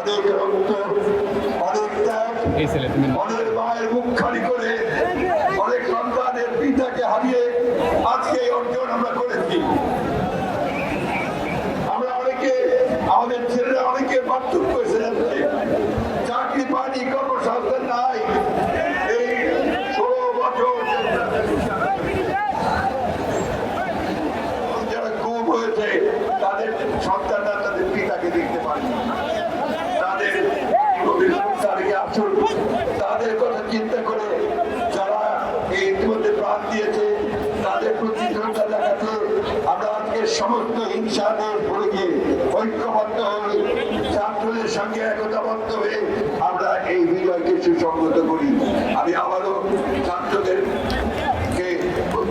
অনেক রক্ত, অনেক ত্যাগ, অনেক মায়ের মুখ খালি করে, অনেক সন্তানের পিতাকে হারিয়ে আজকে এই অর্জন আমরা করেছি। আমরা অনেকে, আমাদের ছেলেরা অনেকে পার্থক্য এসে যাচ্ছে, চাকরি পায়নি, কর্মসংস্থান নাই। এই 16 বছর যারা গুম হয়েছে তাদের সন্তানরা তাদের পিতাকে দেখতে পারেনি, তাদের আসল তাদের কথা চিন্তা করে যারা এই ইতিমধ্যে প্রাণ দিয়েছে তাদের প্রতি শ্রদ্ধা দেখাতে আমরা আজকে সমস্ত হিংসা নিয়ে পড়ে গিয়ে ঐক্যবদ্ধ হয়ে ছাত্রদের সঙ্গে একতাবদ্ধ হয়ে আমরা এই বিজয়কে সুসংগত করি। আমি আবারও ছাত্রদেরকে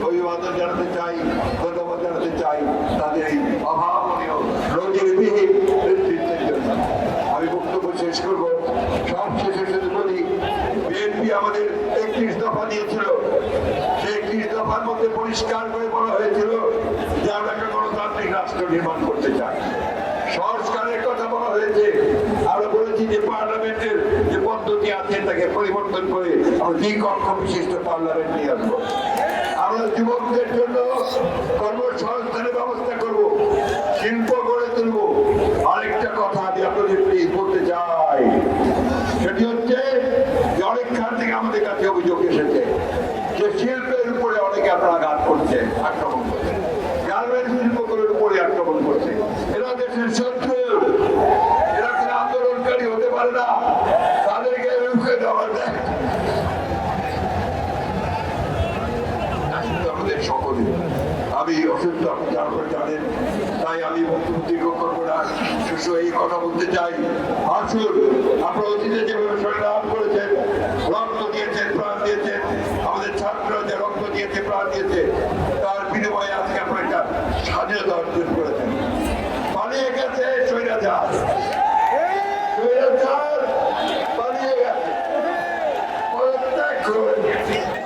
অভিবাদন জানাতে চাই, ধন্যবাদ জানাতে চাই তাদের এই অভাবনীয় নজিরবিহীন নেতৃত্বের জন্য। আমি বক্তব্য শেষ করব। সব শেষে শুধু বলি, বিএনপি আমাদের 31 দফা দিয়েছিল, সেই 31 দফার মধ্যে পরিষ্কার করে বলা হয়েছিল যে আমরা একটা গণতান্ত্রিক রাষ্ট্র নির্মাণ করতে চাই। সংস্কারের কথা বলা হয়েছে, আমরা বলেছি যে পার্লামেন্টের যে পদ্ধতি আছে তাকে পরিবর্তন করে আমরা দ্বিকক্ষ বিশিষ্ট পার্লামেন্ট নিয়ে আসবো। আমরা যুবকদের জন্য কর্মসংস্থানের ব্যবস্থা করব, শিল্প গড়ে তুলব। আরেকটা কথা আমি আপনাদের বলতে চাই, সেটি হচ্ছে যে অনেকখান থেকে আমাদের কাছে অভিযোগ এসেছে যে শিল্পের উপরে অনেকে আপনারা ঘাত করছে, আক্রমণ করছে, গার্মেন্টস শিল্পগুলোর উপরে আক্রমণ করছে। এরা দেশের শত্রু, এরা কোনো আন্দোলনকারী হতে পারে না, তাদেরকে রুখে দেওয়া যায়। আমাদের সকলে, আমি অসুস্থ, আপনি যার করে জানেন, তাই আমি বক্তব্য দীর্ঘ করবো না, শুধু এই কথা বলতে চাই, আসুন আপনারা অতীতে যেভাবে সংগ্রাম করেছেন, রক্ত দিয়েছেন, প্রাণ দিয়েছেন, আমাদের ছাত্ররা যে রক্ত দিয়েছে, প্রাণ দিয়েছে, তার বিনিময়ে আজকে আপনারা একটা স্বাধীনতা অর্জন করেছেন। পালিয়ে গেছে স্বৈরাচার, স্বৈরাচার পালিয়ে গেছে।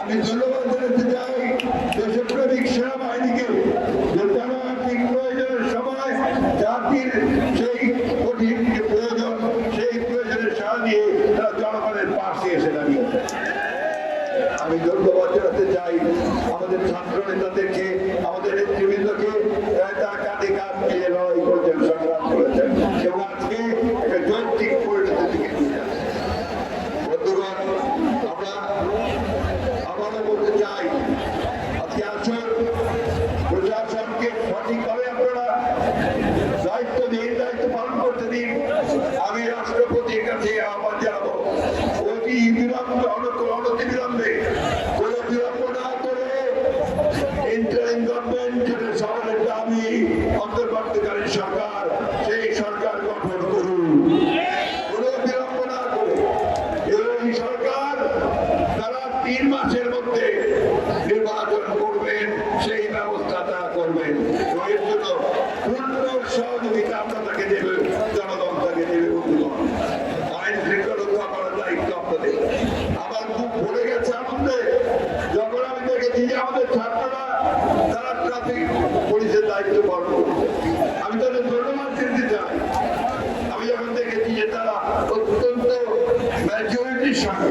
আমি ধন্যবাদ জানাতে চাই দেশপ্রেমিক সেনাবাহিনীকে, যে তারা ঠিক প্রয়োজনের সময় জাতির সেই কঠিন প্রয়োজন, সেই প্রয়োজনের সাড়া দিয়ে তারা জনগণের পাশে এসে দাঁড়িয়েছে। আমি ধন্যবাদ জানাতে চাই আমাদের ছাত্র নেতাদেরকে, আমাদের নেতৃবৃন্দকে, তারা কাঁধে কাঁধ মিলিয়ে লড়াই করেছেন, সংগ্রাম করেছেন এবং আজকে একটা যৌক্তিক পরিণতির দিকে নিয়ে যাচ্ছে। বন্ধুগণ, আমরা আবারও বলতে চাই, আজকে আসুন প্রশাসনকে সঠিকভাবে আপনারা দায়িত্ব দিন, দায়িত্ব পালন করতে দিন। আমি রাষ্ট্রপতির কাছে আহ্বান জানাবো, অতি বিলম্বে, অনতি বিলম্বে, কোনো বিলম্ব না করে ইন্টারিম গভর্নমেন্ট, যেটা সরকারের দাবি, অন্তর্বর্তীকালীন সরকার, সেই সরকার গঠন করুন। কোনো বিলম্ব না করে এই সরকার তারা 3 মাসের মধ্যে নির্বাচন করবেন, সেই ব্যবস্থা তারা করবেন। এর জন্য পূর্ণ সহযোগিতা আমরা তাকে দেবে, জনগণ তাকে দেবে। বন্ধুগণ, আইন শৃঙ্খলা রক্ষা করার দায়িত্ব আপনাদের। আমার খুব ভরে গেছে আনন্দে যখন আমি দেখেছি যে আমাদের ছাত্ররা তারা ট্রাফিক পুলিশের দায়িত্ব পালন করছে। আমি তাদের ধন্যবাদ দিতে চাই। আমি যখন দেখেছি যে তারা অত্যন্ত ম্যাচুরিটির সঙ্গে